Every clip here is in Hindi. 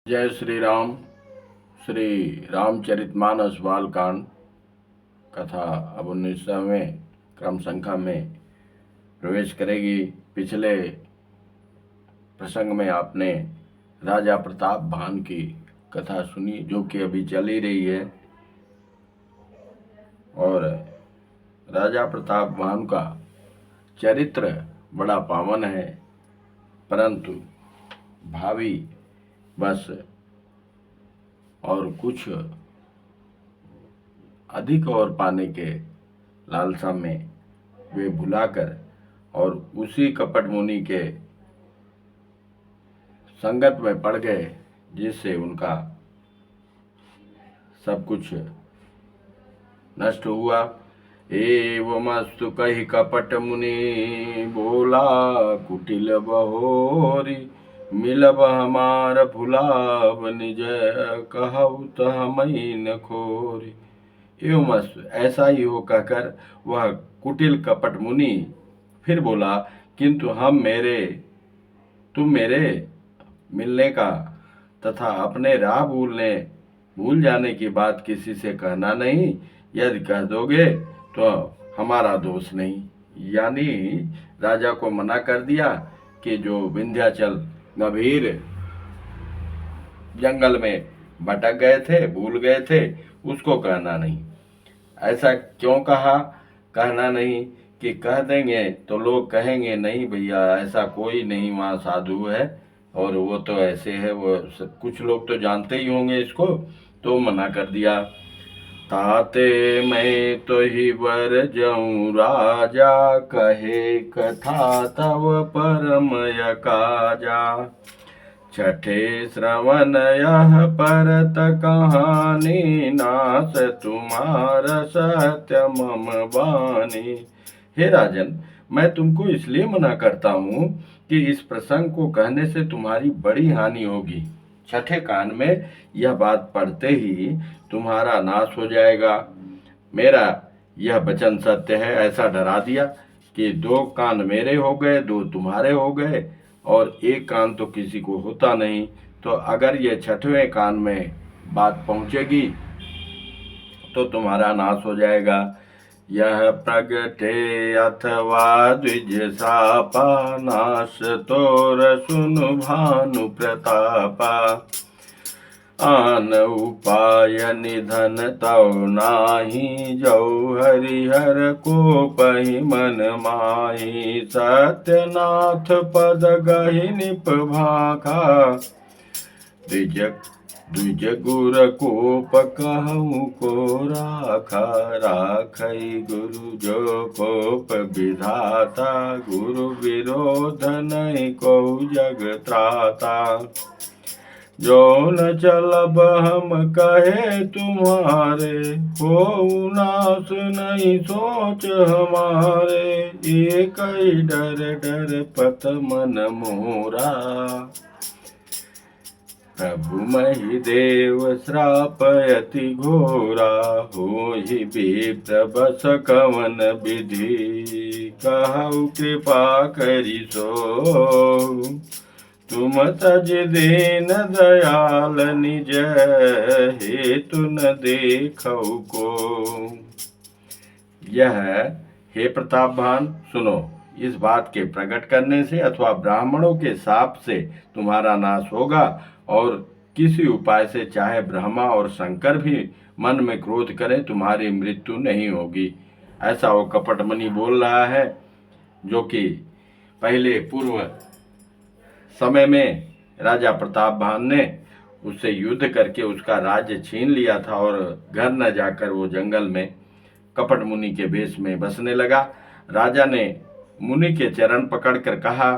जय श्री राम। श्री रामचरितमानस बालकांड कथा अब 19वें क्रम संख्या में प्रवेश करेगी। पिछले प्रसंग में आपने राजा प्रताप भान की कथा सुनी, जो कि अभी चल ही रही है। और राजा प्रताप भान का चरित्र बड़ा पावन है, परंतु भावी बस और कुछ अधिक और पाने के लालसा में वे भुलाकर और उसी कपट मुनि के संगत में पड़ गए, जिससे उनका सब कुछ नष्ट हुआ। एवमस्तु कहि कपट मुनि बोला कुटिल बहोरी, मिलब हमार भुलाव निज कहु तह मई न खोरी। एवमस्तु ऐसा ही हो कहकर वह कुटिल कपट मुनि फिर बोला, किंतु तुम मेरे मिलने का तथा अपने राह भूल जाने की बात किसी से कहना नहीं। यदि कह दोगे तो हमारा दोष नहीं। यानी राजा को मना कर दिया कि जो विंध्याचल गंभीर जंगल में भटक गए थे, भूल गए थे, उसको कहना नहीं। ऐसा क्यों कहा कहना नहीं कि कह देंगे तो लोग कहेंगे नहीं भैया ऐसा कोई नहीं, वहाँ साधु है और वो तो ऐसे है, वो कुछ लोग तो जानते ही होंगे इसको, तो मना कर दिया। ताते मैं तो ही वर जाऊं राजा, कहे कथा तव परम यकाजा। छठे श्रवण यह परत कहानी, नास तुम्हार सत्य मम बानी। हे राजन, मैं तुमको इसलिए मना करता हूँ कि इस प्रसंग को कहने से तुम्हारी बड़ी हानि होगी। छठे कान में यह बात पढ़ते ही तुम्हारा नाश हो जाएगा। मेरा यह वचन सत्य है, ऐसा डरा दिया कि 2 कान मेरे हो गए, 2 तुम्हारे हो गए और 1 कान तो किसी को होता नहीं। तो अगर ये 6वें कान में बात पहुंचेगी तो तुम्हारा नाश हो जाएगा। यह प्रगटे अथवा द्विज सापा, नाश तोर सुनु भानु प्रतापा। आन उपाय निधन तव नाही, जौ हरिहर को पहि मन माही। सत्यनाथ पद गहि निप भाखा, द्विज गुर कोप कहूँ को राखा। राखई गुरु जो कोप विधाता, गुरु विरोध नहीं को जग त्राता। जो न चलब हम कहे तुम्हारे, हो नाश नहीं सोच हमारे। एक ही डर डर पत मन मोरा, प्रभु मही देव श्राप अति घोरा। हो ही विप्र बस कवन विधि, कहु कृपा करि सो। तुम तज दीन दयाल निज, हेतु न देखौ को। यह हे प्रताप भान सुनो, इस बात के प्रकट करने से अथवा ब्राह्मणों के शाप से तुम्हारा नाश होगा, और किसी उपाय से चाहे ब्रह्मा और शंकर भी मन में क्रोध करें तुम्हारी मृत्यु नहीं होगी। ऐसा वो कपट मुनि बोल रहा है, जो कि पहले पूर्व समय में राजा प्रताप भान ने उससे युद्ध करके उसका राज्य छीन लिया था और घर न जाकर वो जंगल में कपट मुनि के वेश में बसने लगा। राजा ने मुनि के चरण पकड़कर कहा,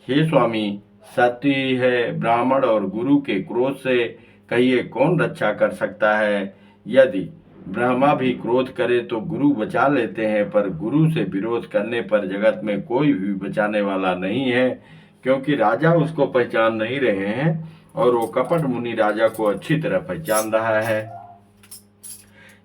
हे स्वामी, सत्य है ब्राह्मण और गुरु के क्रोध से कहिए कौन रक्षा कर सकता है। यदि ब्रह्मा भी क्रोध करे तो गुरु बचा लेते हैं, पर गुरु से विरोध करने पर जगत में कोई भी बचाने वाला नहीं है, क्योंकि राजा उसको पहचान नहीं रहे हैं और वो कपट मुनि राजा को अच्छी तरह पहचान रहा है।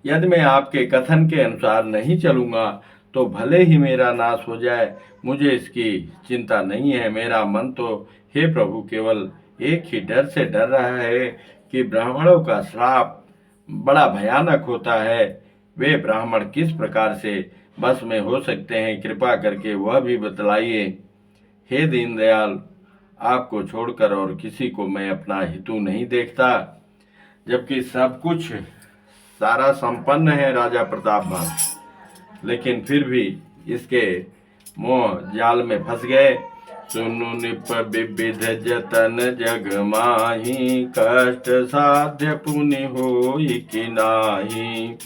यदि मैं आपके कथन के अनुसार नहीं चलूंगा तो भले ही मेरा नाश हो जाए, मुझे इसकी चिंता नहीं है। मेरा मन तो हे प्रभु केवल एक ही डर से डर रहा है कि ब्राह्मणों का श्राप बड़ा भयानक होता है। वे ब्राह्मण किस प्रकार से बस में हो सकते हैं, कृपा करके वह भी बतलाइए। हे दीनदयाल, आपको छोड़कर और किसी को मैं अपना हितु नहीं देखता, जबकि सब कुछ सारा संपन्न है राजा प्रतापभान, लेकिन फिर भी इसके मोह जाल में फंस गए। सुनु निप विविध जतन जग माही, कष्ट साध्य पुनि होई कि नाही।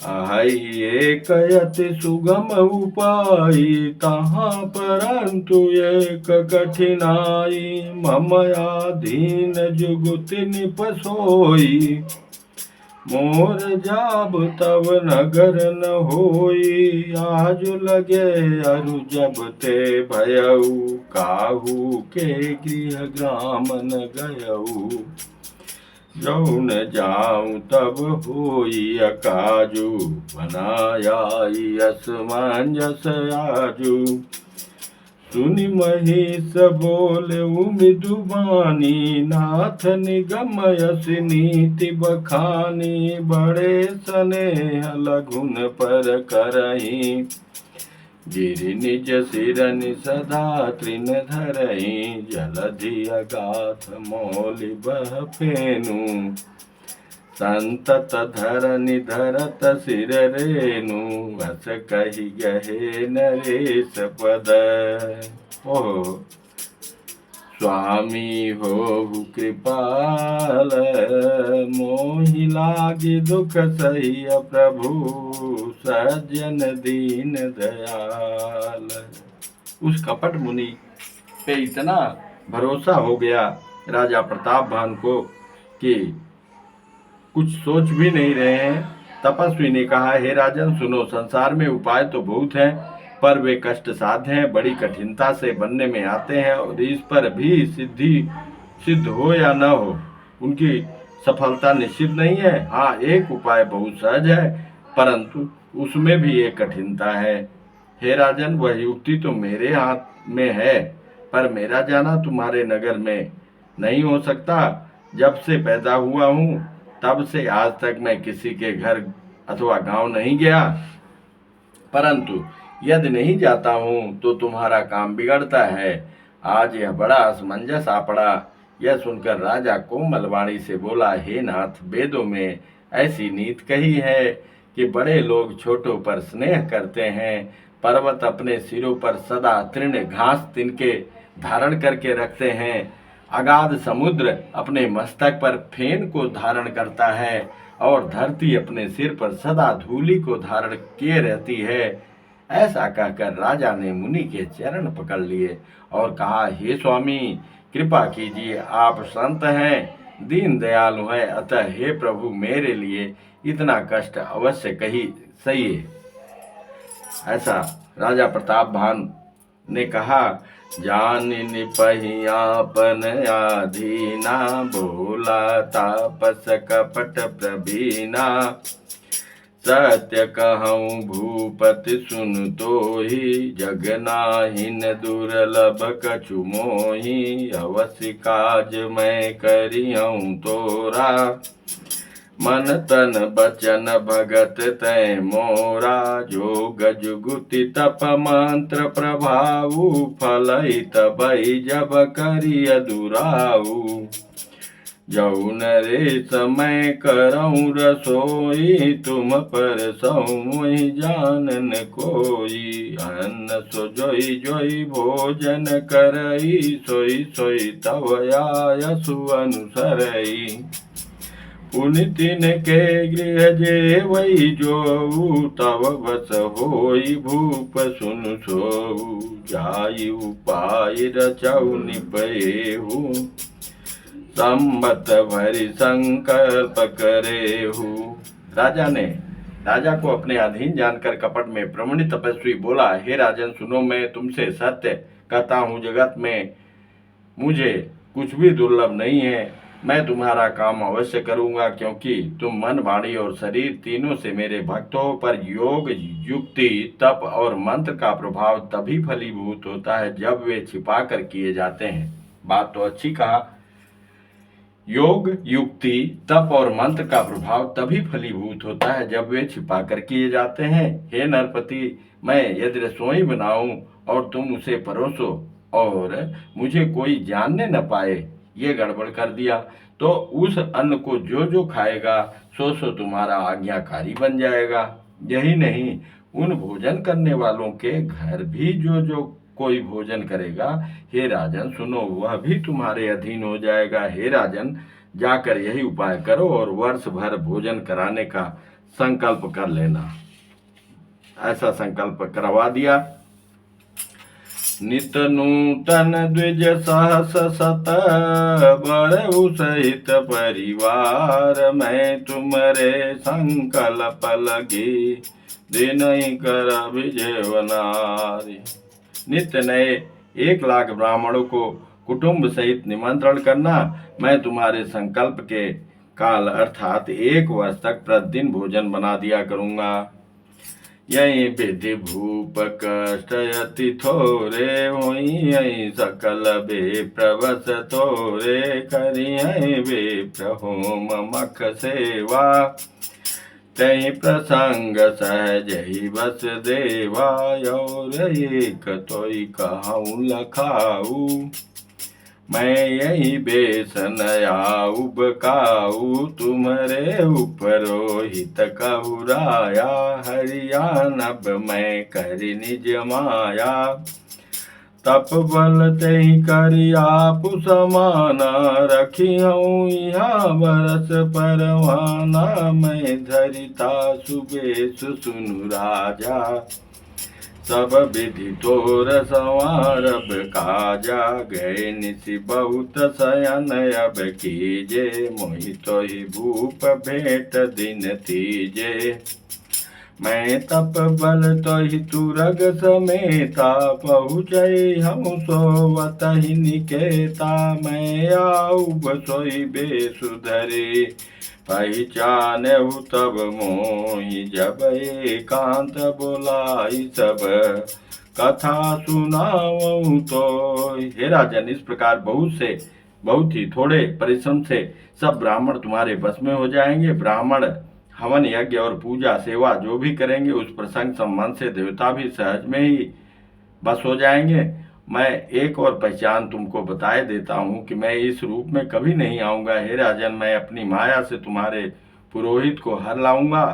आहई एक अति सुगम उपाय, तहाँ परंतु एक कठिनाई। मम आधीन जुगुति निप सोई, मोर जाब तब नगर न होई। आज लगे अरु जब ते भयऊ, काहू के गृह ग्राम न गयऊ। जौन जाऊं तब होई अकाजू, बनायाई असमंजस आजू। सुनि महिष बोले मृदुबानी, नाथ निगम यस नीति बखानी। बड़े स्नेह लघुन पर करही, गिरि निज सिरनि सदा तृण धरही। जलधि अगाध मौलि बह फेनु, संतत धरनि धरत सिर रेनु। बस कहि गहे नरेश पद, ओह स्वामी होहु कृपाल। मोहि लागे दुख सह्य प्रभु, सज्जन दीन दयाल। उस कपट मुनि पे इतना भरोसा हो गया राजा प्रतापभान को कि कुछ सोच भी नहीं रहे हैं। तपस्वी ने कहा, हे राजन सुनो, संसार में उपाय तो बहुत हैं, पर वे कष्ट साध्य हैं, बड़ी कठिनता से बनने में आते हैं, और इस पर भी सिद्ध हो या न हो, उनकी सफलता निश्चित नहीं है। हाँ, एक उपाय बहुत सहज है, परंतु उसमें भी एक कठिनता है। हे राजन, वह युक्ति तो मेरे हाथ में है, पर मेरा जाना तुम्हारे नगर में नहीं हो सकता। जब से पैदा हुआ हूँ तब से आज तक मैं किसी के घर अथवा गांव नहीं गया, परंतु यदि नहीं जाता हूँ तो तुम्हारा काम बिगड़ता है। आज यह बड़ा असमंजस आ पड़ा। यह सुनकर राजा कोमलवाणी से बोला, हे नाथ, वेदों में ऐसी नीति कही है कि बड़े लोग छोटों पर स्नेह करते हैं। पर्वत अपने सिरों पर सदा तृण घास तिनके धारण करके रखते हैं। अगाध समुद्र अपने मस्तक पर फेन को धारण करता है, और धरती अपने सिर पर सदा धूलि को धारण किए रहती है। ऐसा कहकर राजा ने मुनि के चरण पकड़ लिए और कहा, हे स्वामी, कृपा कीजिए, आप संत हैं, दीन दयालु हैं, अतः हे प्रभु, मेरे लिए इतना कष्ट अवश्य कही सहिए। ऐसा राजा प्रतापभान ने कहा। जानिनि पहि आपन आधीना, भोला तापस कपट प्रवीणा। सत्य कहूँ भूपति सुन तोहि, जग नाहिन दुर्लभ कछु मोहि। अवश्य काज मैं करियऊँ तोरा, मन तन बचन भगत तय मोरा। जोग जुगुति तप मंत्र प्रभाऊ, फलई तबई जब करिय दुराऊ। जौन रे समय करऊँ रसोई, तुम पर सोई जानन कोई। अन्न सो जोई जोई भोजन करई, सोई सोई तव आयसु अनुसरई। पुनि तिनके गृह जेवई जोऊ, तव बस होई भूप सुन सोऊ। जाई उपाय रचऊ निपयेहु, संबत भरि संकल्प करेहु। राजा को अपने अधीन जानकर कपट में प्रमणि तपस्वी बोला, हे राजन सुनो, मैं तुमसे सत्य कहता हूँ, जगत में मुझे कुछ भी दुर्लभ नहीं है। मैं तुम्हारा काम अवश्य करूंगा, क्योंकि तुम मन, वाणी और शरीर तीनों से मेरे भक्त हो। पर योग, युक्ति, तप और मंत्र का प्रभाव तभी फलीभूत होता है जब वे छिपा कर किए जाते हैं। बात तो अच्छी कहा, योग, युक्ति, तप और मंत्र का प्रभाव तभी फलीभूत होता है जब वे छिपा कर किए जाते हैं। हे नरपति, मैं यदि रसोई बनाऊं और तुम उसे परोसो और मुझे कोई जानने न पाए, ये गड़बड़ कर दिया, तो उस अन्न को जो जो खाएगा सो सो तुम्हारा आज्ञाकारी बन जाएगा। यही नहीं, उन भोजन करने वालों के घर भी जो जो कोई भोजन करेगा, हे राजन सुनो, वह भी तुम्हारे अधीन हो जाएगा। हे राजन, जाकर यही उपाय करो और वर्ष भर भोजन कराने का संकल्प कर लेना। ऐसा संकल्प करवा दिया। नित नूतन द्विज सहस सत बरहु सहित परिवार, मैं तुम्हारे संकल्प लगी दिन कर विजयवनारी। नित्य नए 1 लाख ब्राह्मणों को कुटुंब सहित निमंत्रण करना। मैं तुम्हारे संकल्प के काल अर्थात 1 वर्ष तक प्रतिदिन भोजन बना दिया करूंगा। यही विधि भूप कष्ट अति थोरे, होई यही सकल बे प्रवस तोरे, करिय विप्र होम मख सेवा, तही प्रसंग सहज ही बस देवा, और एक तोई कहूँ लखाऊ, मैं यही बेसन आऊब काऊ, तुम्हारे ऊपर हित कहूराया, हरियाणब मैं करि निज माया, तप बल तेहि करि आप समाना, रखियऊँ यहाँ बरस परवाना, मैं धरिता सुबेसु सुनु राजा, सब विधि तोर संवारब काजा, गए निशि बहुत शयन अब कीजे, मोहि तोहि भूप भेंट दिन तीजे, मैं तप बल तोहि तुरग समेता, पहुँचै हम सोवत ही निकेता, मैं आऊब सोई बेसुधरे, पहचानहु तब मोहि, जब एकांत बोलाई सब कथा सुनाऊं तो। हे राजन, इस प्रकार बहुत ही थोड़े परिश्रम से सब ब्राह्मण तुम्हारे बस में हो जाएंगे। ब्राह्मण हवन यज्ञ और पूजा सेवा जो भी करेंगे, उस प्रसंग संबंध से देवता भी सहज में ही बस हो जाएंगे। मैं एक और पहचान तुमको बताए देता हूँ कि मैं इस रूप में कभी नहीं आऊँगा। हे राजन, मैं अपनी माया से तुम्हारे पुरोहित को हर लाऊंगा,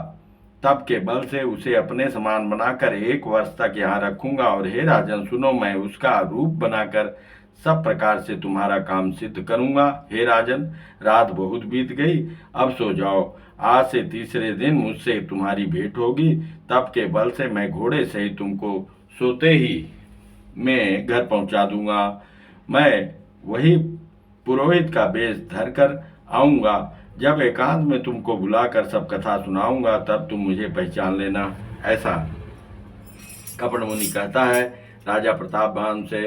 तप के बल से उसे अपने समान बनाकर 1 वर्ष तक यहाँ रखूंगा। और हे राजन सुनो, मैं उसका रूप बनाकर सब प्रकार से तुम्हारा काम सिद्ध करूंगा। हे राजन, रात बहुत बीत गई, अब सो जाओ। आज से तीसरे दिन मुझसे तुम्हारी भेंट होगी। तप के बल से मैं घोड़े से ही तुमको सोते ही मैं घर पहुंचा दूंगा। मैं वही पुरोहित का वेश धरकर आऊंगा। जब एकांत में तुमको बुलाकर सब कथा सुनाऊंगा, तब तुम मुझे पहचान लेना। ऐसा कपट मुनि कहता है राजा प्रताप भान से।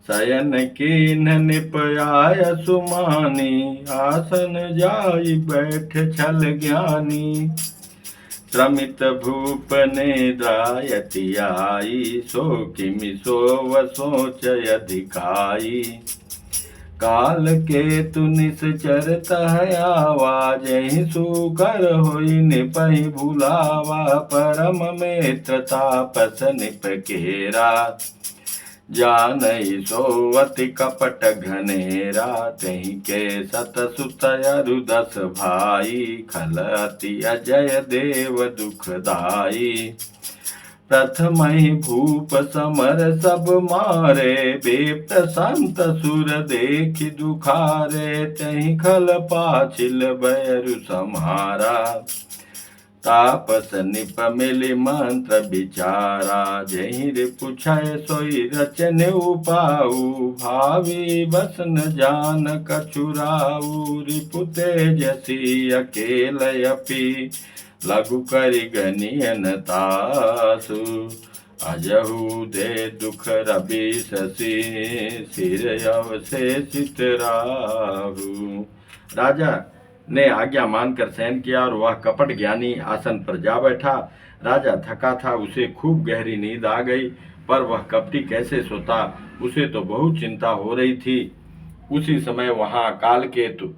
शयन कीन निपयाय सुमानी, आसन जाई बैठ छल ज्ञानी, श्रमित भूप निद्रायति आई, सो किमि सोव सोच अधिकाई, काल के तु निश्चर तह आवाज, सुकर होई निपहि भुलावा, परम मित्र तापस निपकेरा, जानई सोवति कपट घनेरा, तहि के सत सुत अरु 10 भाई, खलति अजय देव दुखदाई, प्रथम ही भूप समर सब मारे, बेप्रसंत सुर देख दुखारे, तहि खल पाछिल बैरु समारा, तापस निप मिलि मंत्र विचारा, जहि रिपुछय सोई रचन उपाऊ, भावी बस न जान कछुराऊ, रिपु तेजसी अकेल अपि, लघु करि गनियन तासु, अजहु दे दुख रवि शशि, सिर अवशेषित राहु। राजा ने आज्ञा मानकर शयन किया और वह कपट ज्ञानी आसन पर जा बैठा। राजा थका था, उसे खूब गहरी नींद आ गई, पर वह कपटी कैसे सोता, उसे तो बहुत चिंता हो रही थी। उसी समय वहां कालकेतु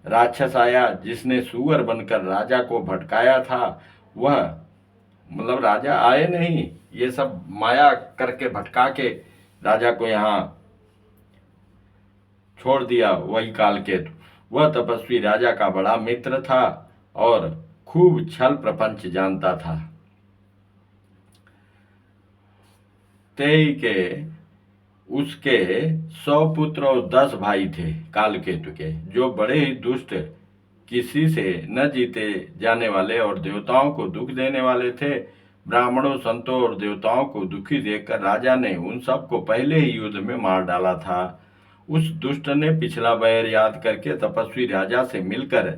राक्षस आया जिसने सूअर बनकर राजा को भटकाया था, वह मतलब राजा आए नहीं, ये सब माया करके भटका के राजा को यहाँ छोड़ दिया। वही कालकेतु, वह तपस्वी राजा का बड़ा मित्र था और खूब छल प्रपंच जानता था। तेई के उसके 100 पुत्र और 10 भाई थे कालकेतु के, जो बड़े ही दुष्ट, किसी से न जीते जाने वाले और देवताओं को दुख देने वाले थे। ब्राह्मणों, संतों और देवताओं को दुखी देखकर राजा ने उन सबको पहले ही युद्ध में मार डाला था। उस दुष्ट ने पिछला बैर याद करके तपस्वी राजा से मिलकर,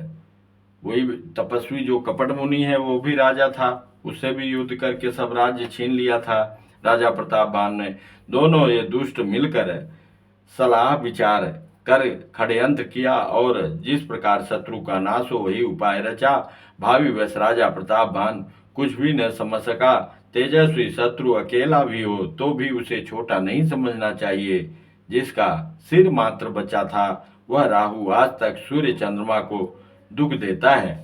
वही तपस्वी जो कपट मुनि है वो भी राजा था, उससे भी युद्ध करके सब राज्य छीन लिया था राजा प्रतापवान ने। दोनों ये दुष्ट मिलकर सलाह विचार कर षड्यंत्र किया और जिस प्रकार शत्रु का नाश हो वही उपाय रचा। भावी वश राजा प्रतापवान कुछ भी न समझ सका। तेजस्वी शत्रु अकेला भी हो तो भी उसे छोटा नहीं समझना चाहिए। जिसका सिर मात्र बचा था वह राहु आज तक सूर्य चंद्रमा को दुख देता है।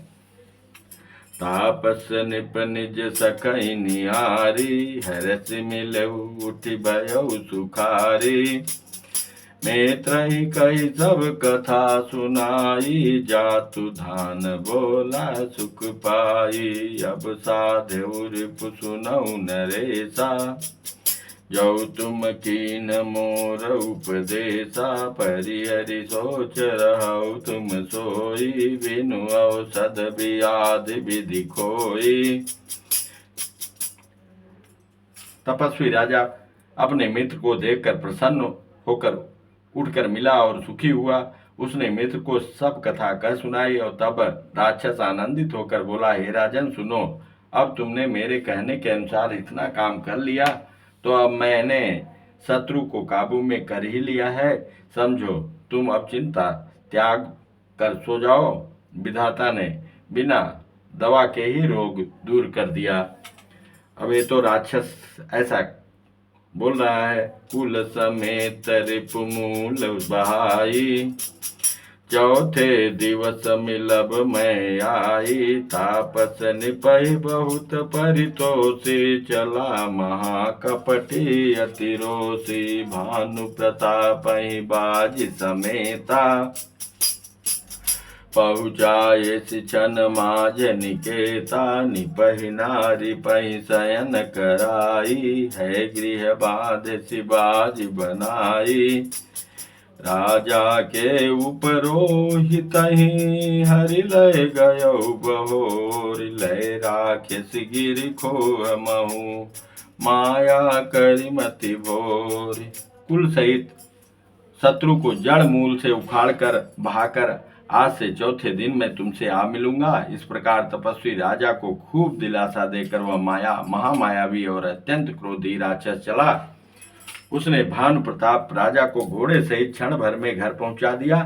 तापस निप निज सखई निहारी, हरस मिलहु उठि भयउ सुखारी। नेत्र ही कही सब कथा सुनाई, जातु धान बोला सुख पाई। अब साधु रिपु सुनऊ नरेसा, जो तुम कीन मोर उपदेशा। परिहरि सोच रहु तुम सोई, बिनु औषध बियाद विधि खोई। तपस्वी राजा अपने मित्र को देखकर प्रसन्न होकर उठकर मिला और सुखी हुआ। उसने मित्र को सब कथा कह सुनाई और तब राक्षस आनंदित होकर बोला, हे राजन सुनो, अब तुमने मेरे कहने के अनुसार इतना काम कर लिया तो अब मैंने शत्रु को काबू में कर ही लिया है। समझो, तुम अब चिंता त्याग कर सो जाओ। विधाता ने बिना दवा के ही रोग दूर कर दिया। अब ये तो राक्षस ऐसा बोल रहा है, कुल समेत रिपुमूल बहाई। चौथे दिवस मिलब मैं आई, तापस निपहि बहुत परितोषी। चला महाकपटी अति रोषी, भानु प्रतापहि बाजी समेता। पहुँचाए छन माज निकेता, निपहि नारी पहि शयन कराई। है गृह बाध शिवाजी बनाई, राजा के उपरोहित ही। हरि लय गयो बहोर, लय राक्षस गिर खोह महु। माया करि मति भोर। कुल सहित शत्रु को जड़ मूल से उखाड़ कर बहाकर आज से चौथे दिन मैं तुमसे आ मिलूंगा। इस प्रकार तपस्वी राजा को खूब दिलासा देकर वह महामायावी और अत्यंत क्रोधी राक्षस चला। उसने भानु प्रताप राजा को घोड़े सहित क्षण भर में घर पहुंचा दिया।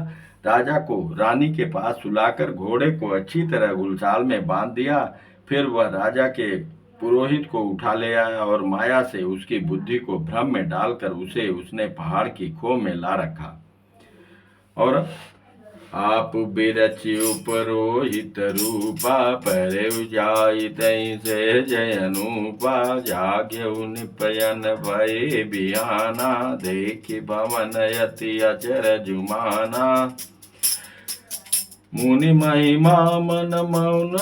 राजा को रानी के पास सुलाकर घोड़े को अच्छी तरह गुलचाल में बांध दिया। फिर वह राजा के पुरोहित को उठा ले आया और माया से उसकी बुद्धि को भ्रम में डालकर उसे उसने पहाड़ की खो में ला रखा। और आप बिरचि उपरोहित रूपा, परे जाई तई से जय अनुपा। जाग्यउ निपयन भय बिहाना, देखि भवन यति अचर जुमाना। मुनि महिमा मन मौन,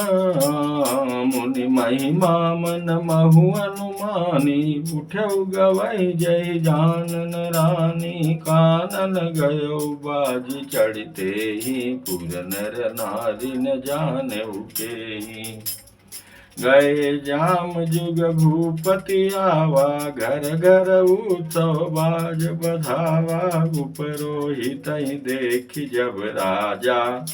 मुनि महिमा मन महु अनुमानी। उठऊ गवई जय जानन रानी, कानन गयो बाजी चढ़ते ही। पुर नर नारी न जाने उके, गए जाम जुग भूपति आवा। घर घर उत्सव बाज बधावा, उपरोहित देख जब राजा।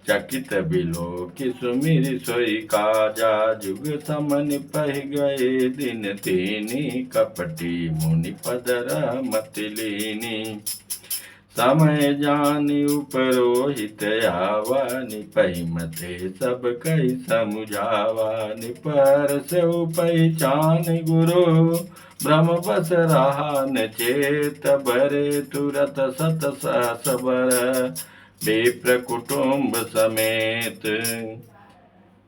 चकित बिलोकि सुमिरि सोई काजा, जुग समन पहि गए दिन तीनी। कपटी मुनि पदर मति लीनी, समय जानि उपरोहित आवा। निपहि मते सब कहि समुझावा, निपर से पहचान गुरु। ब्रह्म बस रहा न चेत, बरे तुरत सत सहस बर। विप्र कुटुंब समेत।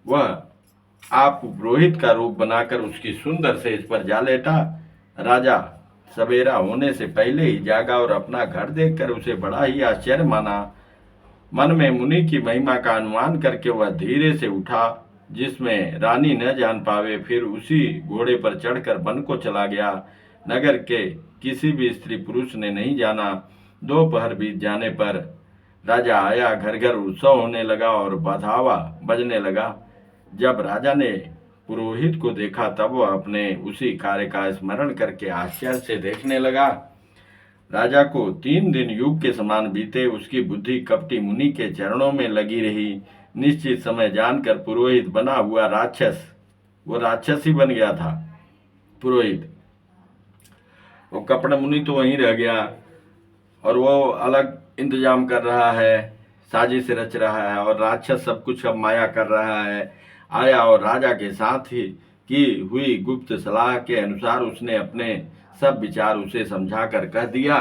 वह आप पुरोहित का रूप बनाकर उसकी सुंदर सेज पर जा लेटा। राजा सवेरा होने से पहले ही जागा और अपना घर देखकर उसे बड़ा ही आश्चर्य माना। मन में मुनि की महिमा का अनुमान करके वह धीरे से उठा, जिसमें रानी न जान पावे। फिर उसी घोड़े पर चढ़कर वन को चला गया। नगर के किसी भी स्त्री पुरुष ने नहीं जाना। दोपहर बीत जाने पर राजा आया। घर घर उत्सव होने लगा और बधावा बजने लगा। जब राजा ने पुरोहित को देखा तब वह अपने उसी कार्य का स्मरण करके आश्चर्य से देखने लगा। राजा को 3 दिन युग के समान बीते। उसकी बुद्धि कपटी मुनि के चरणों में लगी रही। निश्चित समय जानकर पुरोहित बना हुआ राक्षस, वो राक्षस ही बन गया था पुरोहित। वो कपट मुनि तो वहीं रह गया और वो अलग इंतजाम कर रहा है, साजिश रच रहा है, और राक्षस सब कुछ अब माया कर रहा है। आया और राजा के साथ ही की हुई गुप्त सलाह के अनुसार उसने अपने सब विचार उसे समझाकर कह दिया।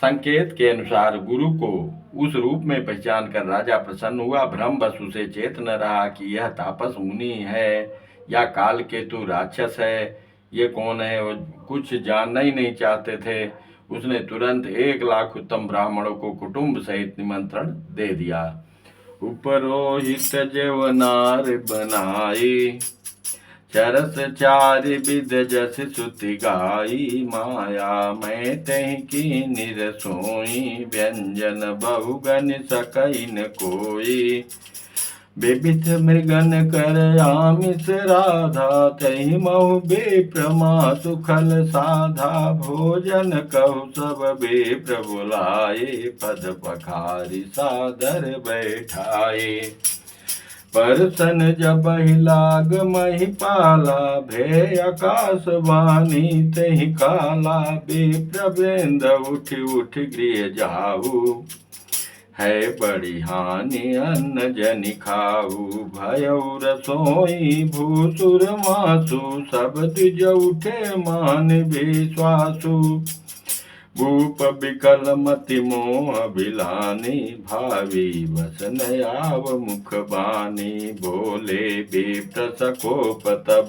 संकेत के अनुसार गुरु को उस रूप में पहचान कर राजा प्रसन्न हुआ। भ्रमवश उसे चेत न रहा कि यह तापस मुनि है या काल केतु राक्षस है। ये कौन है, वो कुछ जानना ही नहीं चाहते थे। उसने तुरंत 1 लाख उत्तम ब्राह्मणों को कुटुंब सहित निमंत्रण दे दिया। उपरोहित जेवनार बनाई, चरस 4 विध जस सुति गाई। माया मैं तह की निरसोई, व्यंजन बहुगन सकई न कोई। बेबिथ मृगन कर आमिष राधा, तहि महु बेप्रमा सुखल साधा। भोजन कहु सब बेप्र बुलाए, पद पखारी सादर बैठाए। परसन जब लाग महिपाला, भय आकाश वाणी तहि काला। बेप्र वृंद उठ उठ गृह जाऊ, है बड़ी हानि अन्न जनि खाऊ। भयउ रसोई भूसुर मासु, सब द्विज उठे मान विश्वासु। भूप विकल मति मोह बिलानी, भावी वसन आव मुख बानी। बोले विप्र सकोप तब,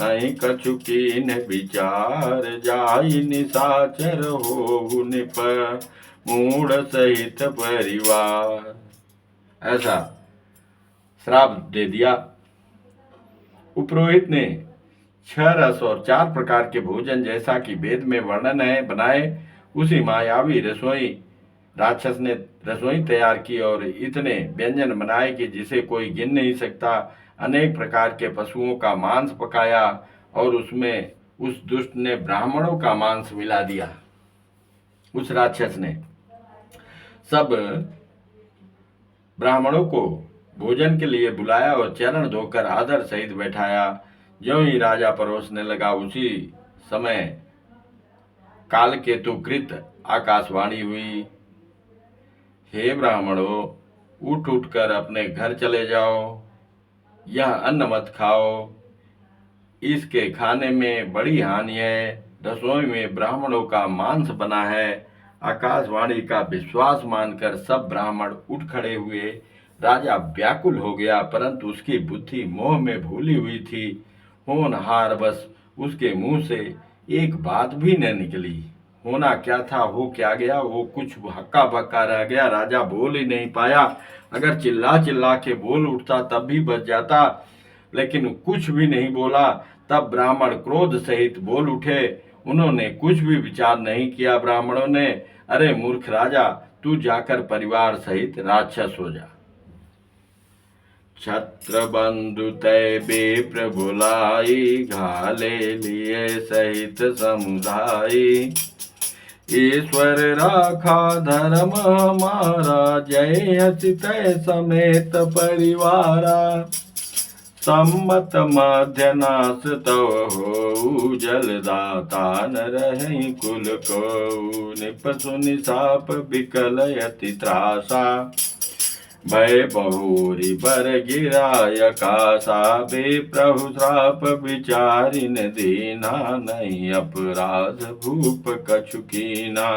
नहीं कछु कीन विचार। जाई निशाचर होहु निप, मूढ़ सहित परिवार। ऐसा श्राप दे दिया। उपरोहित ने 6 रस और 4 प्रकार के भोजन, जैसा कि वेद में वर्णन है, बनाए। उसी मायावी रसोई राक्षस ने रसोई तैयार की और इतने व्यंजन बनाए कि जिसे कोई गिन नहीं सकता। अनेक प्रकार के पशुओं का मांस पकाया और उसमें उस दुष्ट ने ब्राह्मणों का मांस मिला दिया। उस राक्षस ने सब ब्राह्मणों को भोजन के लिए बुलाया और चरण धोकर आदर सहित बैठाया। ज्यों ही राजा परोसने लगा, उसी समय काल केतु कृत आकाशवाणी हुई। हे ब्राह्मणों, उठ उठकर अपने घर चले जाओ। यह अन्न मत खाओ, इसके खाने में बड़ी हानि है। रसोई में ब्राह्मणों का मांस बना है। आकाशवाणी का विश्वास मानकर सब ब्राह्मण उठ खड़े हुए। राजा व्याकुल हो गया, परंतु उसकी बुद्धि मोह में भूली हुई थी। होनहार बस उसके मुंह से एक बात भी न निकली। होना क्या था, हो क्या गया, वो कुछ हक्का बक्का रह गया। राजा बोल ही नहीं पाया। अगर चिल्ला चिल्ला के बोल उठता तब भी बच जाता, लेकिन कुछ भी नहीं बोला। तब ब्राह्मण क्रोध सहित बोल उठे। उन्होंने कुछ भी विचार नहीं किया। ब्राह्मणों ने, अरे मूर्ख राजा, तू जाकर परिवार सहित राक्षस हो जा। छत्र बंधु तय विप्र बुलाई, घाले लिए सहित समुदाय। ईश्वर राखा धर्म हमारा, जय हसि तय समेत परिवारा। सम्मत मध्य नाश तव हो, जलदाता न रहि कुल को। निपसु निशाप विकल यति त्रासा, भय बहुरी बर गिराय कासा। बेप्रभु श्राप विचारिन दीना, नहीं अपराध भूप कछु कीना।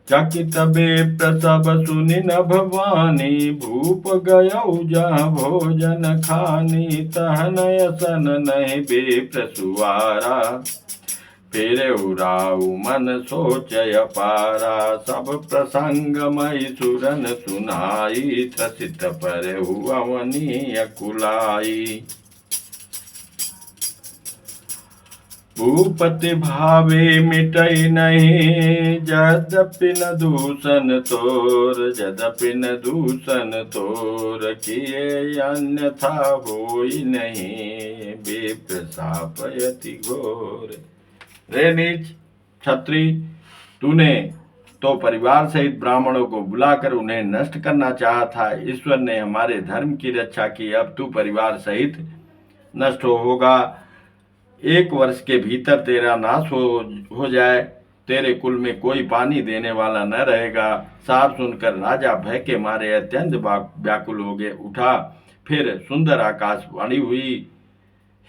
चकित बेप्र सब सुनि न भवानी, भूप गयौ जहाँ भोजन खानी, तह नयसन नहीं बेप्र सुवारा, फिर उराऊ मन सोचय पारा, सब प्रसंग मई सुरन सुनाई, त्रसित पर अवनीय कुलाई। भूपति भावे मिटई नहीं, यद्यपि न दूषण तोर, यद्यपि न दूषण तोर, किए अन्यथा होई नहीं, विप्र शापयति घोर। रे नीच क्षत्रि, तूने तो परिवार सहित ब्राह्मणों को बुलाकर उन्हें नष्ट करना चाहा था। ईश्वर ने हमारे धर्म की रक्षा की, अब तू परिवार सहित नष्ट होगा। 1 वर्ष के भीतर तेरा नाश हो जाए, तेरे कुल में कोई पानी देने वाला न रहेगा। साफ सुनकर राजा भय के मारे अत्यंत व्याकुल हो गए। उठा, फिर सुंदर आकाशवाणी हुई,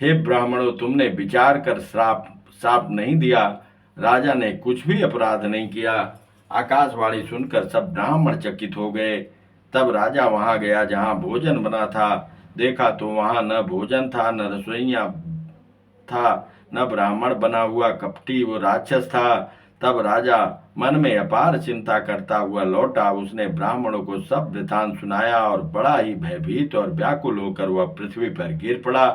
हे ब्राह्मणों, तुमने विचार कर श्राप नहीं दिया। राजा ने कुछ भी अपराध नहीं किया। आकाशवाणी सुनकर सब ब्राह्मण चकित हो गए। तब राजा वहां गया जहां भोजन बना था। देखा तो वहां न भोजन था, न रसोइया था, न ब्राह्मण बना हुआ कपटी वो राक्षस था। तब राजा मन में अपार चिंता करता हुआ लौटा। उसने ब्राह्मणों को सब वृतांत सुनाया और बड़ा ही भयभीत और व्याकुल होकर वह पृथ्वी पर गिर पड़ा।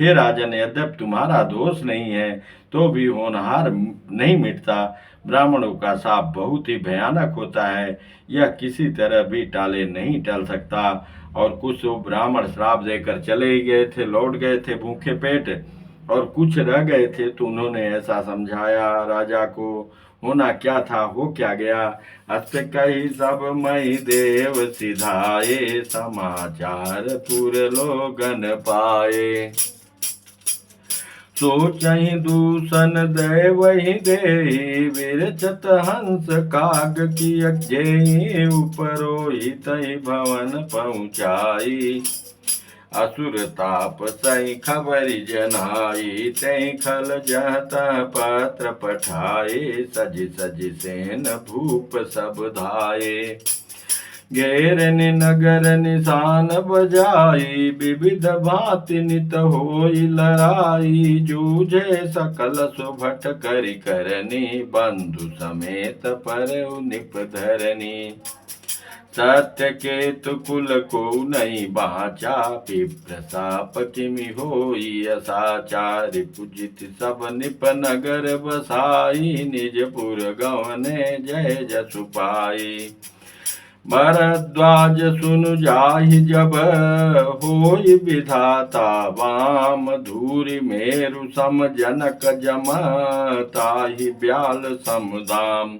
हे राजन, यद्यपि तुम्हारा दोष नहीं है तो भी होनहार नहीं मिटता। ब्राह्मणों का शाप बहुत ही भयानक होता है, यह किसी तरह भी टाले नहीं टल सकता। और कुछ ब्राह्मण श्राप देकर चले ही गए थे, लौट गए थे भूखे पेट, और कुछ रह गए थे तो उन्होंने ऐसा समझाया राजा को। होना क्या था हो क्या गया, अस्त कही सब मई देव सिधाए, समाचार पुर लोगन पाए। सोचहि दूषण दे वही दे, विरचत हंस काग की जेहि, उपरोहि तहि भवन पहुँचाई। असुर ताप सही खबरि जनाई, तै खल जहता पत्र पठाए, सज सज सेन भूप सब धाये। घेरन नगर निशान बजाई, विविध भांति नित होई लड़ाई। जूझे सकल सुभट करि करनी, बंधु समेत पर निप धरनी। सत्य केतु कुल को नहीं बाचा, विप्र शाप किमि होई असाचार। पूजित सब निप नगर बसाई, निज पुर गवने जय जसु पाई। भरद्वाज सुनु जाहि जब, होई विधाता वाम। धूरि मेरु सम जनक जम, ताहि ब्याल समुदाम।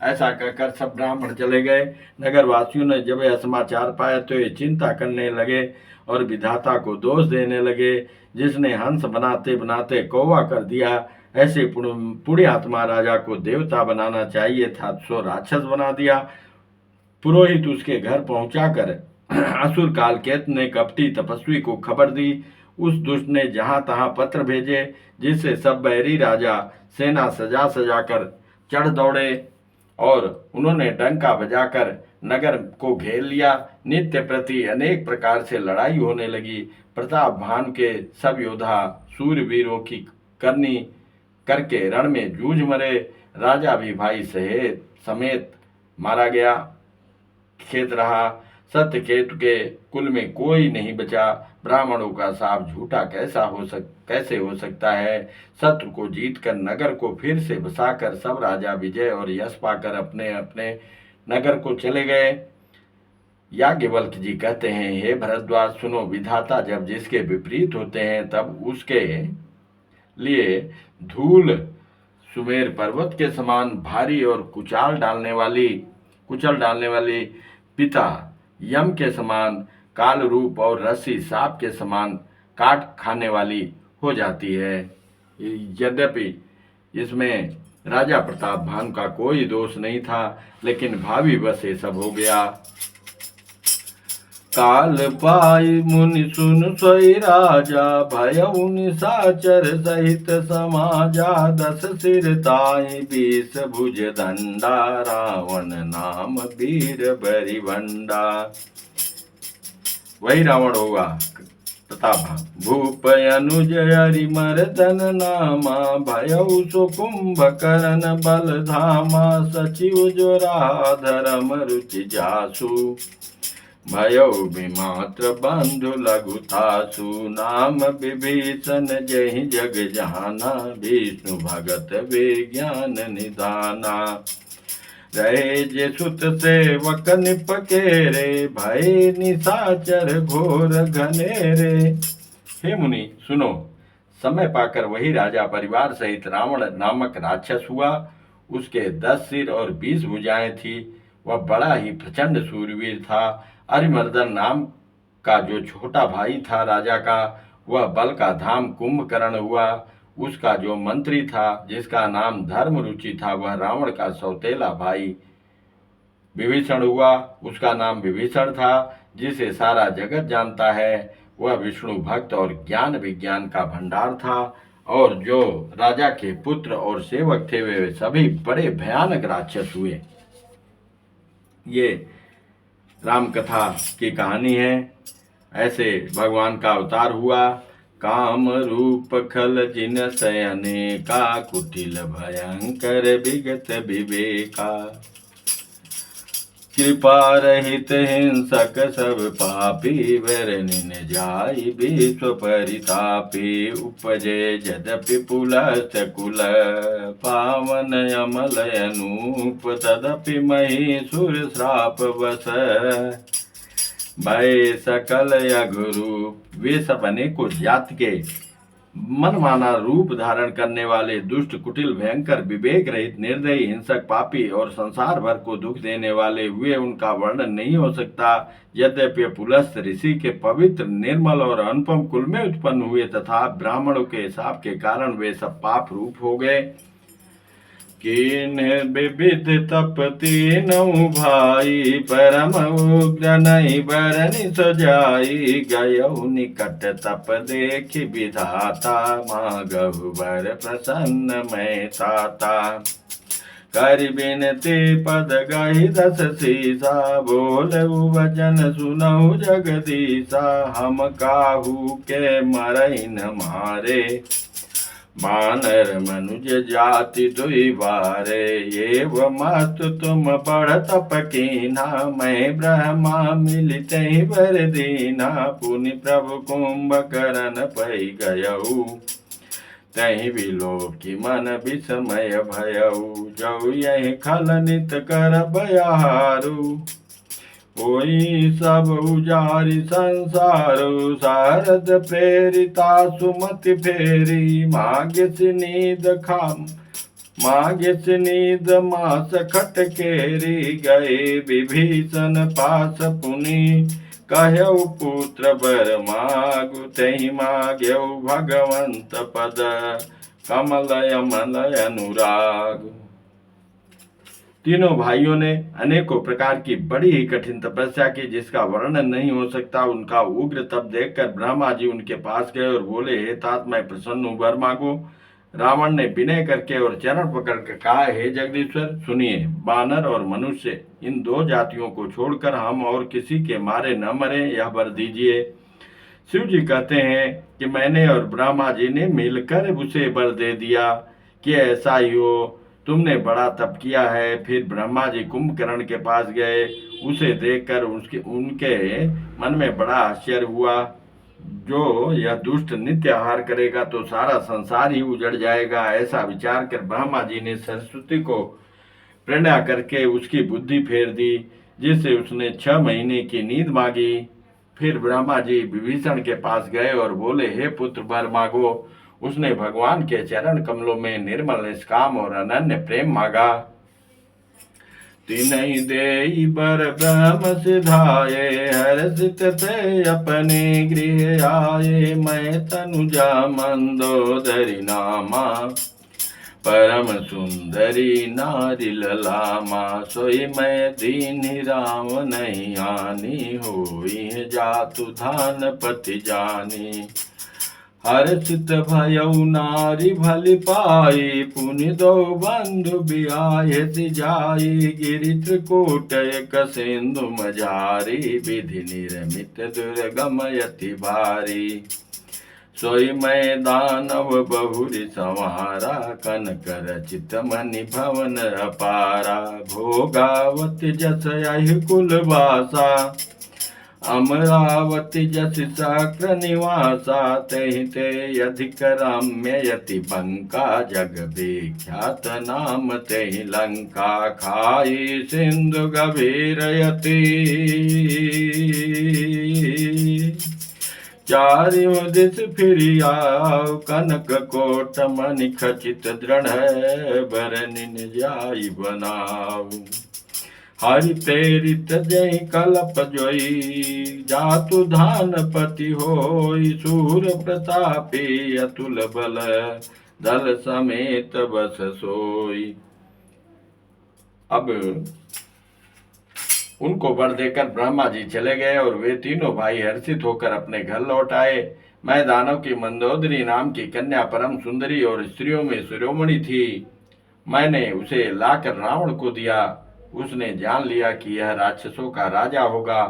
ऐसा कहकर सब ब्राह्मण चले गए। नगरवासियों ने जब यह समाचार पाया तो ये चिंता करने लगे और विधाता को दोष देने लगे, जिसने हंस बनाते बनाते कौवा कर दिया। ऐसे पुण्यात्मा राजा को देवता बनाना चाहिए था, सो राक्षस बना दिया। पुरोहित उसके घर पहुंचाकर असुर कालकेत ने कपटी तपस्वी को खबर दी। उस दुष्ट ने जहां तहां पत्र भेजे, जिससे सब बैरी राजा सेना सजा सजाकर चढ़ दौड़े और उन्होंने डंका बजाकर नगर को घेर लिया। नित्य प्रति अनेक प्रकार से लड़ाई होने लगी। प्रताप भान के सब योद्धा सूरवीरों की करनी करके रण में जूझ मरे। राजा भी भाई समेत मारा गया। खेत रहा, सत्य केतु के कुल में कोई नहीं बचा। ब्राह्मणों का शाप झूठा कैसे हो सकता है। शत्रु को जीतकर नगर को फिर से बसाकर सब राजा विजय और यश पाकर अपने अपने नगर को चले गए। याज्ञवल्क्य जी कहते हैं, हे भरद्वाज सुनो, विधाता जब जिसके विपरीत होते हैं तब उसके लिए धूल सुमेर पर्वत के समान भारी और कुचल डालने वाली पिता यम के समान, काल रूप और रस्सी सांप के समान काट खाने वाली हो जाती है। यद्यपि इसमें राजा प्रताप भान का कोई दोष नहीं था, लेकिन भावी बस ये सब हो गया। काल पाई मुनि सुन सोई राजा, भयउ निशाचर सहित समाजा। 10 सिर ताई 20 भुज दंडा, रावण नाम वीर बरिवंडा। वही रावण होगा तथा भूप अनुज हरिमर्दन नामा, भयउ सो कुंभकर्ण बल धामा। सचिव जो रहा धर्म रुचि जासु, भयउ विमात्र बंधु लघुतासु। नाम विभीषण जहि जग जाना, विष्णु भगत विज्ञान निधाना। रहे जे सुत सेवक निपकेरे, भय निशाचर घोर घनेरे। हे मुनि सुनो, समय पाकर वही राजा परिवार सहित रावण नामक राक्षस हुआ। उसके 10 सिर और 20 भुजाएं थी। वह बड़ा ही प्रचंड सूरवीर था। अरिमर्दन नाम का जो छोटा भाई था राजा का, वह बल का धाम कुंभकर्ण हुआ। उसका जो मंत्री था जिसका नाम धर्मरुचि था, वह रावण का सौतेला भाई विभीषण हुआ। उसका नाम विभीषण था, जिसे सारा जगत जानता है। वह विष्णु भक्त और ज्ञान विज्ञान का भंडार था। और जो राजा के पुत्र और सेवक थे वे सभी बड़े भयानक राक्षस हुए। ये राम कथा की कहानी है। ऐसे भगवान का अवतार हुआ। काम रूप खल जिन सयने का, कुटिल भयंकर विगत विवेका। कृपा रहित हिंसक सब पापी, वरनिन जाई विश्व परितापी। उपजे यद्यपि पुलस्त कुल, पावन अमल अनूप। तदपि महीसुर श्राप बस, भय सकल अघुरूप। वे सब अनेकों जाति के मनमाना रूप धारण करने वाले दुष्ट, कुटिल, भयंकर, विवेक रहित, निर्दयी, हिंसक, पापी और संसार भर को दुख देने वाले हुए। उनका वर्णन नहीं हो सकता। यद्यपि पुलस्त ऋषि के पवित्र, निर्मल और अनुपम कुल में उत्पन्न हुए, तथा ब्राह्मणों के शाप के कारण वे सब पाप रूप हो गए। किन विविध तप तीनों भाई, परम उग्र नहीं बरनि सजाई। गयउ निकट तप देखि विधाता, मांगहु वर प्रसन्न मैं ताता। कर बिनती पद गहि 10 सीसा, बोलहु वचन सुनहु जगदीशा। हम काहू के मरहि न मारे, मानर मनुज जाति दुई बारे। एव मत तुम बढ़ तप कीन्हा, मैं ब्रह्मा मिलित वर दीना। पुनि प्रभु कुंभकर्ण पै गयऊ, तहि विलोक की मन विस्मय भयऊ। जऊ यही खल नित कर बयाहारू, होई सब उजारि संसारु। सारद प्रेरिता सुमति फेरी, मागिस नीद खाम मागिस नीद मास खटकेरी। गए विभीषण पास पुनि, कहऊ पुत्र वर मागु। तहि माग्यऊ भगवंत पद, कमल अमल अनुराग। तीनों भाइयों ने अनेकों प्रकार की बड़ी ही कठिन तपस्या की, जिसका वर्णन नहीं हो सकता। उनका उग्र तप देखकर ब्रह्मा जी उनके पास गए और बोले, हे तात, मैं प्रसन्न हूँ, वर मांगो। रावण ने विनय करके और चरण पकड़कर कहा, हे जगदीश्वर, सुनिए, वानर और मनुष्य, इन 2 जातियों को छोड़कर हम और किसी के मारे न मरे, यह वर दीजिए। शिव जी कहते हैं कि मैंने और ब्रह्मा जी ने मिलकर उसे वर दे दिया कि ऐसा ही हो। तुमने बड़ा तप किया है। फिर ब्रह्मा जी कुंभकर्ण के पास गए। उसे देखकर उनके मन में बड़ा आश्चर्य हुआ। जो यह दुष्ट नित्य आहार करेगा तो सारा संसार ही उजड़ जाएगा, ऐसा विचार कर ब्रह्मा जी ने सरस्वती को प्रेरणा करके उसकी बुद्धि फेर दी, जिससे उसने 6 महीने की नींद मांगी। फिर ब्रह्मा जी विभीषण के पास गए और बोले, हे पुत्र, वर मांगो। उसने भगवान के चरण कमलों में निर्मल, निष्काम और अनन्य प्रेम मांगा। तिनहि देई बर ब्रह्म सिधाये, हर्षित थे अपने गृह आये। मैं तनुजा मंदोदरी नामा, परम सुंदरी नारी ललामा, सोई मैं दीन राम नहीं आनी, होई जातु धान पति जानी। हर्षित भयउ नारी भलि पाई, पुनि दो बंधु बियायति जाई। गिरि त्रिकूट एक सिंधु मझारी, विधि निर्मित दुर्गम यति भारी। सोई मैं दानव बहुरी संहारा, कनक रचित मणि भवन अपारा। भोगावती जस यहि कुल वासा, अमरावती जस सक्र निवासा। तहि ते अधिक रम्य यति बंका, जग विख्यात नाम तहि लंका। खाई सिंधु गभीर यति, चारियों दिस फिरि आऊ। कनक कोट मणि खचित दृढ़, भरनि निजाई बनाऊ। हरि प्रेरित जय कलप जोई, जातु धान पति होई। सूर प्रतापी अतुल बल, दल समेत बस सोई। अब उनको वर देकर ब्रह्मा जी चले गए और वे तीनों भाई हर्षित होकर अपने घर लौट आए। मैं दानव की मंदोदरी नाम की कन्या परम सुंदरी और स्त्रियों में शिरोमणि थी। मैंने उसे लाकर रावण को दिया। उसने जान लिया कि यह राक्षसों का राजा होगा।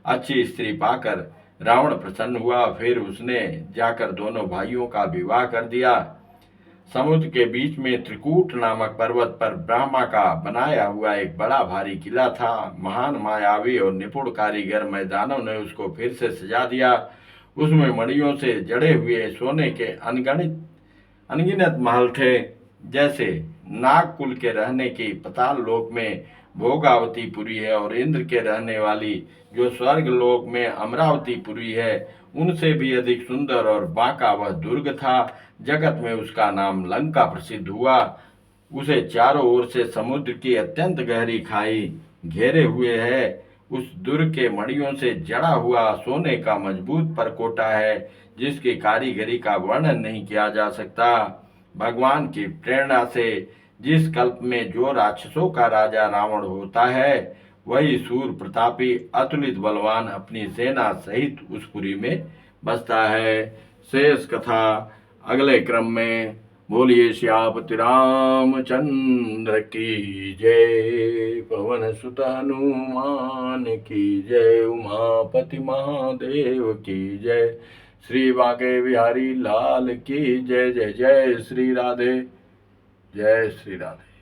अच्छी स्त्री पाकर रावण प्रसन्न हुआ। फिर उसने जाकर दोनों भाइयों का विवाह कर दिया। समुद्र के बीच में त्रिकूट नामक पर्वत पर ब्रह्मा का बनाया हुआ एक बड़ा भारी किला था। महान मायावी और निपुण कारीगर मैं दानव ने उसको फिर से सजा दिया। उसमें मणियों से जड़े हुए सोने के अनगिनत महल थे। जैसे नागकुल के रहने की पाताल लोक में भोगावतीपुरी है और इंद्र के रहने वाली जो स्वर्ग लोक में अमरावतीपुरी है, उनसे भी अधिक सुंदर और बांका वह दुर्ग था। जगत में उसका नाम लंका प्रसिद्ध हुआ। उसे चारों ओर से समुद्र की अत्यंत गहरी खाई घेरे हुए है। उस दुर्ग के मणियों से जड़ा हुआ सोने का मजबूत परकोटा है, जिसकी कारीगरी का वर्णन नहीं किया जा सकता। भगवान की प्रेरणा से जिस कल्प में जो राक्षसों का राजा रावण होता है, वही सूर प्रतापी अतुलित बलवान अपनी सेना सहित उस पुरी में बसता है। शेष कथा अगले क्रम में। बोलिए श्यापति रामचंद्र की जय। पवन सुत हनुमान की जय। उमापति महादेव की जय। श्री बांके बिहारी लाल की जय। जय जय श्री राधे। जय श्री राधे।